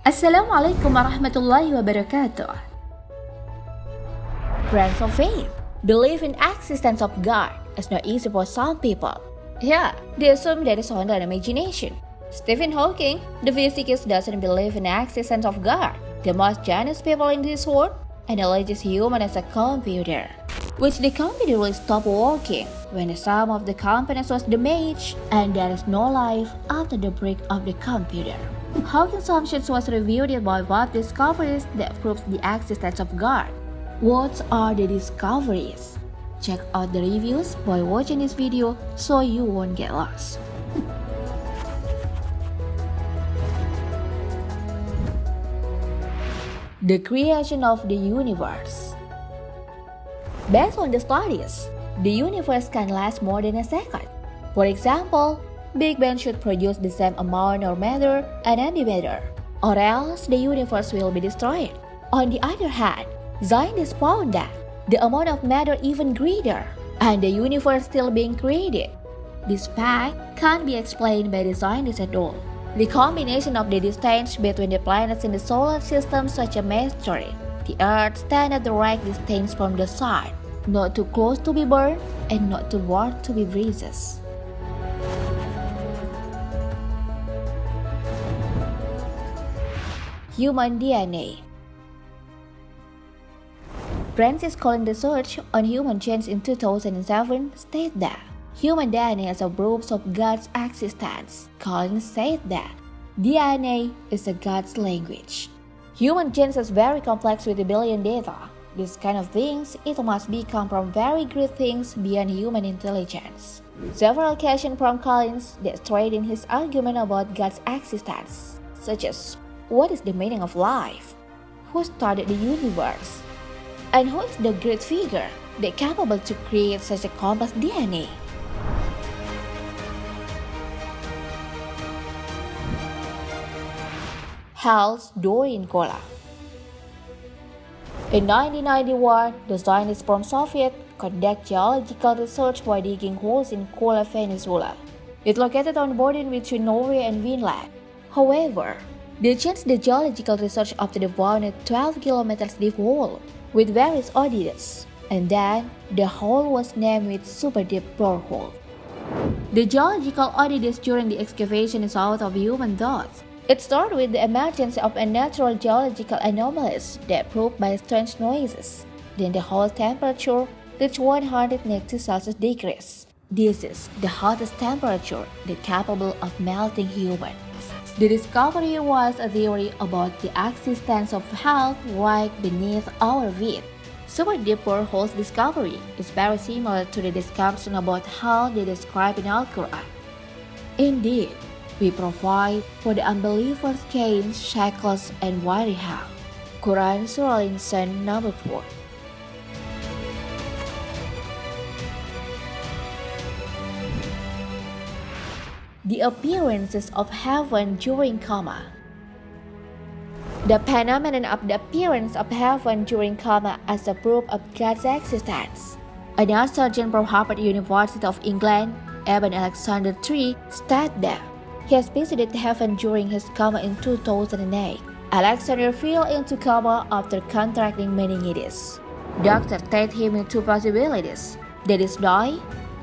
Assalamualaikum warahmatullahi wabarakatuh. Friends of faith believe in existence of God is not easy for some people. Yeah, they assume there is only an imagination. Stephen Hawking, the physicist, doesn't believe in the existence of God. The most genius people in this world analogize human as a computer, which the computer will stop working when the sum of the components was damaged and there is no life after the break of the computer. Hawking's assumptions was refuted by what discoveries that proves the existence of God. What are the discoveries? Check out the reviews by watching this video so you won't get lost. The creation of the universe. Based on the studies, the universe can last more than a second. For example, Big Bang should produce the same amount of matter and antimatter, or else the universe will be destroyed. On the other hand, scientists found that the amount of matter even greater, and the universe still being created. This fact can't be explained by the scientists at all. The combination of the distance between the planets in the solar system such a mystery. The Earth stands at the right distance from the Sun, not too close to be burned and not too far to be breezes. Human DNA. Francis Collins' research on human genes in 2007 stated that human DNA is a proof of God's existence. Collins said that DNA is a God's language. Human genes is very complex with a billion data. These kind of things, it must be come from very great things beyond human intelligence. Several occasions from Collins that straighten his argument about God's existence, such as what is the meaning of life? Who started the universe? And who is the great figure that capable to create such a complex DNA? Hals Dorian Kola. In 1991, the scientists from Soviet conduct geological research by digging holes in Kola Peninsula. It's located on the border between Norway and Finland. However, they changed the geological research after they found a 12 kilometers deep hole with various oddities, and then the hole was named with Super Deep Borehole. The geological oddities during the excavation is out of human thoughts. It started with the emergence of unnatural geological anomalies that proved by strange noises. Then the hole temperature reached 190 Celsius degrees. This is the hottest temperature that capable of melting human. The discovery was a theory about the existence of hell right beneath our feet. Super deep boreholes discovery is very similar to the discussion about hell they describe in Al-Quran. Indeed, we provide for the unbelievers chains, shackles, and weary hell. Quran Surah Al-Insan number 4. The appearances of heaven during coma. The phenomenon of the appearance of heaven during coma as a proof of God's existence. A neurosurgeon from Harvard University of England, Eben Alexander III, stated that he has visited heaven during his coma in 2008. Alexander fell into coma after contracting meningitis. Doctors state him in two possibilities: that is die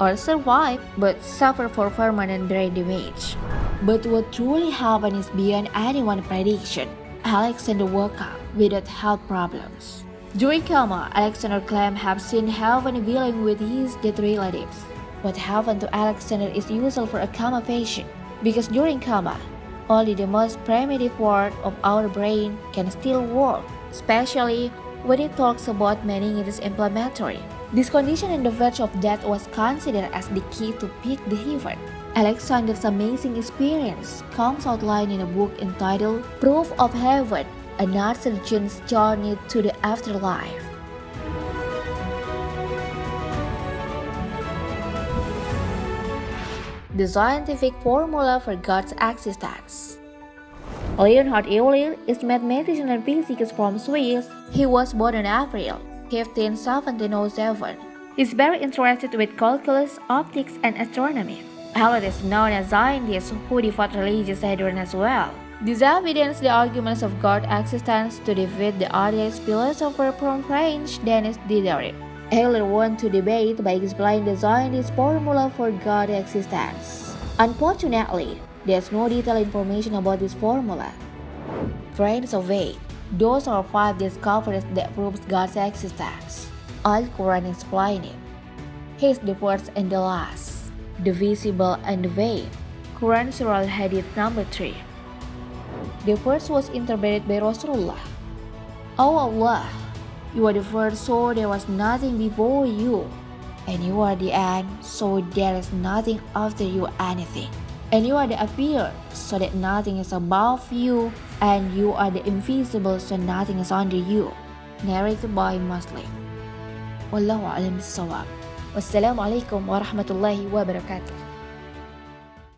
or survive but suffer for permanent brain damage. But what truly happened is beyond anyone's prediction. Alexander woke up without health problems. During coma, Alexander claimed have seen heaven dealing with his dead relatives. What happened to Alexander is usual for a coma patient, because during coma, only the most primitive part of our brain can still work, especially when it talks about meningitis inflammatory. This condition on the verge of death was considered as the key to peak the heaven. Alexander's amazing experience comes outlined in a book entitled Proof of Heaven, a neurosurgeon's journey to the afterlife. The scientific formula for God's existence. Leonhard Euler is a mathematician and physicist from Swiss. He was born in April 15, 1707. He's very interested with calculus, optics, and astronomy. Euler is known as scientist who devote religious adherence as well. This evidence the arguments of God's existence to defeat the atheist philosopher from French Denis Diderot. Hegel won to debate by explaining the scientist formula for God's existence. Unfortunately, there's no detailed information about this formula. Friends of faith, those are 5 discoveries that proves God's existence. Al-Quran explains it. He is the first and the last, the visible and the veiled. Quran Surah Al-Hadid number 3. The first was interpreted by Rasulullah. O Allah, you are the first, so there was nothing before you, and you are the end, so there is nothing after you anything. And you are the appeared, so that nothing is above you, and you are the invisible, so nothing is under you. Narrated by Muslim. Wallahu a'lam bissawab. Wassalamualaikum warahmatullahi wabarakatuh.